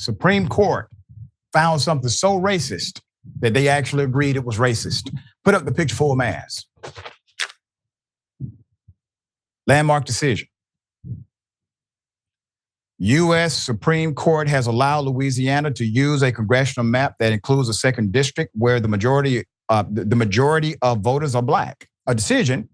Supreme Court found something so racist that they actually agreed it was racist. Put up the picture full mass. Landmark decision. U.S. Supreme Court has allowed Louisiana to use a congressional map that includes a second district where the majority of voters are black. A decision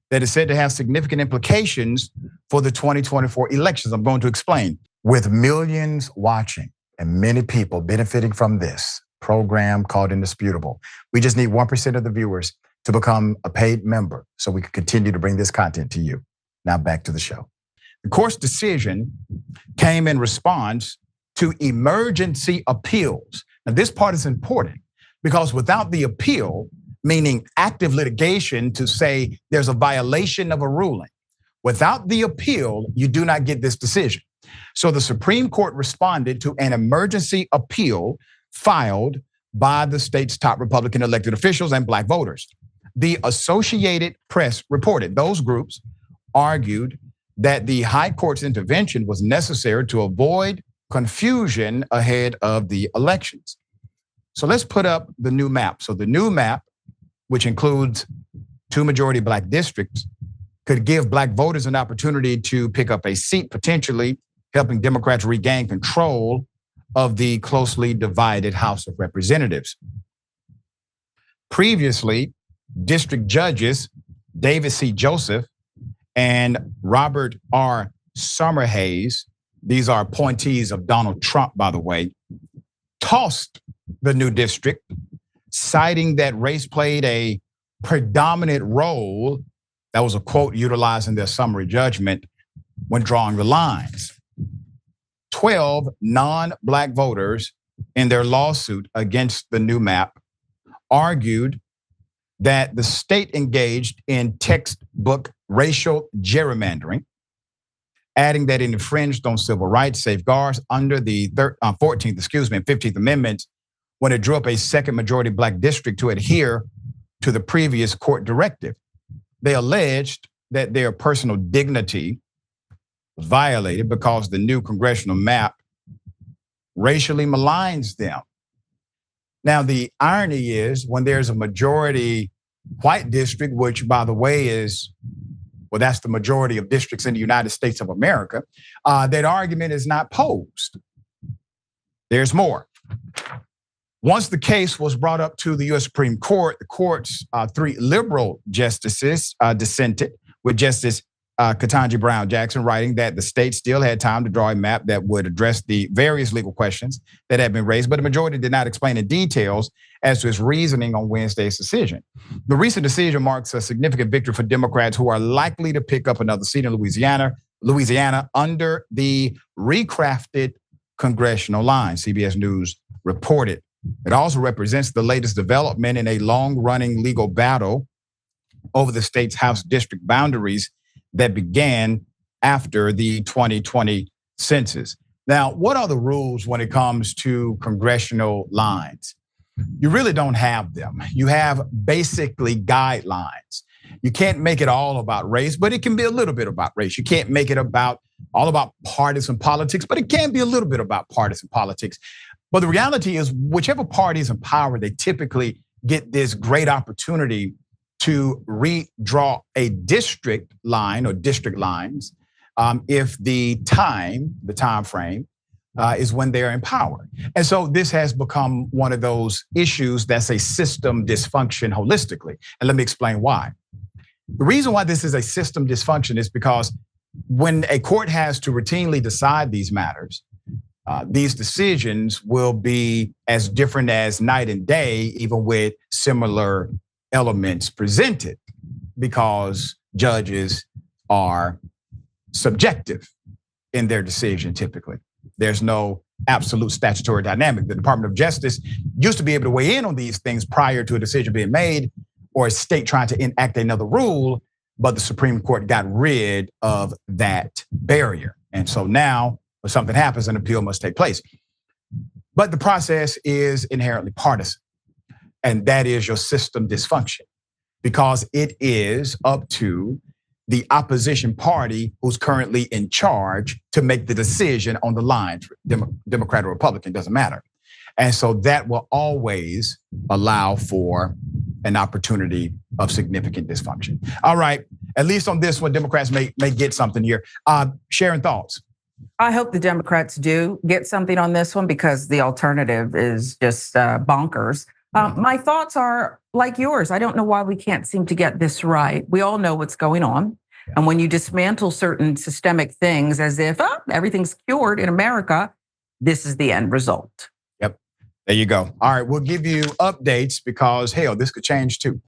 that is said to have significant implications for the 2024 elections. I'm going to explain. With millions watching and many people benefiting from this program called Indisputable, we just need 1% of the viewers to become a paid member so we can continue to bring this content to you. Now back to the show. The court's decision came in response to emergency appeals. Now, this part is important because without the appeal, meaning active litigation to say there's a violation of a ruling, without the appeal, you do not get this decision. So the Supreme Court responded to an emergency appeal filed by the state's top Republican elected officials and black voters. The Associated Press reported those groups argued that the high court's intervention was necessary to avoid confusion ahead of the elections. So let's put up the new map. So the new map, which includes 2 majority black districts, could give black voters an opportunity to pick up a seat, potentially helping Democrats regain control of the closely divided House of Representatives. Previously, district judges David C. Joseph and Robert R. Summerhays, these are appointees of Donald Trump, by the way, tossed the new district, citing that race played a predominant role. That was a quote utilized in their summary judgment when drawing the lines. 12 non-black voters in their lawsuit against the new map argued that the state engaged in textbook racial gerrymandering, adding that it infringed on civil rights safeguards under the 14th, and 15th Amendments when it drew up a second majority black district to adhere to the previous court directive. They alleged that their personal dignity was violated because the new congressional map racially maligns them. Now, the irony is when there's a majority white district, which by the way is, well, that's the majority of districts in the United States of America, that argument is not posed. There's more. Once the case was brought up to the U.S. Supreme Court, the court's 3 liberal justices dissented, with Justice Ketanji Brown Jackson writing that the state still had time to draw a map that would address the various legal questions that had been raised, but the majority did not explain in details as to its reasoning on Wednesday's decision. The recent decision marks a significant victory for Democrats who are likely to pick up another seat in Louisiana under the recrafted congressional line, CBS News reported. It also represents the latest development in a long-running legal battle over the state's House district boundaries that began after the 2020 census. Now, what are the rules when it comes to congressional lines? You really don't have them. You have basically guidelines. You can't make it all about race, but it can be a little bit about race. You can't make it all about partisan politics, but it can be a little bit about partisan politics. But the reality is, whichever party is in power, they typically get this great opportunity to redraw a district line or district lines if the time frame is when they're in power. And so this has become one of those issues that's a system dysfunction holistically. And let me explain why. The reason why this is a system dysfunction is because when a court has to routinely decide these matters, these decisions will be as different as night and day, even with similar elements presented, because judges are subjective in their decision typically. There's no absolute statutory dynamic. The Department of Justice used to be able to weigh in on these things prior to a decision being made or a state trying to enact another rule, but the Supreme Court got rid of that barrier. And so now when something happens, an appeal must take place. But the process is inherently partisan. And that is your system dysfunction, because it is up to the opposition party who's currently in charge to make the decision on the line. Democrat or Republican, doesn't matter. And so that will always allow for an opportunity of significant dysfunction. All right, at least on this one, Democrats may get something here. Sharon, thoughts? I hope the Democrats do get something on this one because the alternative is just bonkers. My thoughts are like yours. I don't know why we can't seem to get this right. We all know what's going on. And when you dismantle certain systemic things as if everything's cured in America, this is the end result. Yep, there you go. All right, we'll give you updates because hell, this could change too.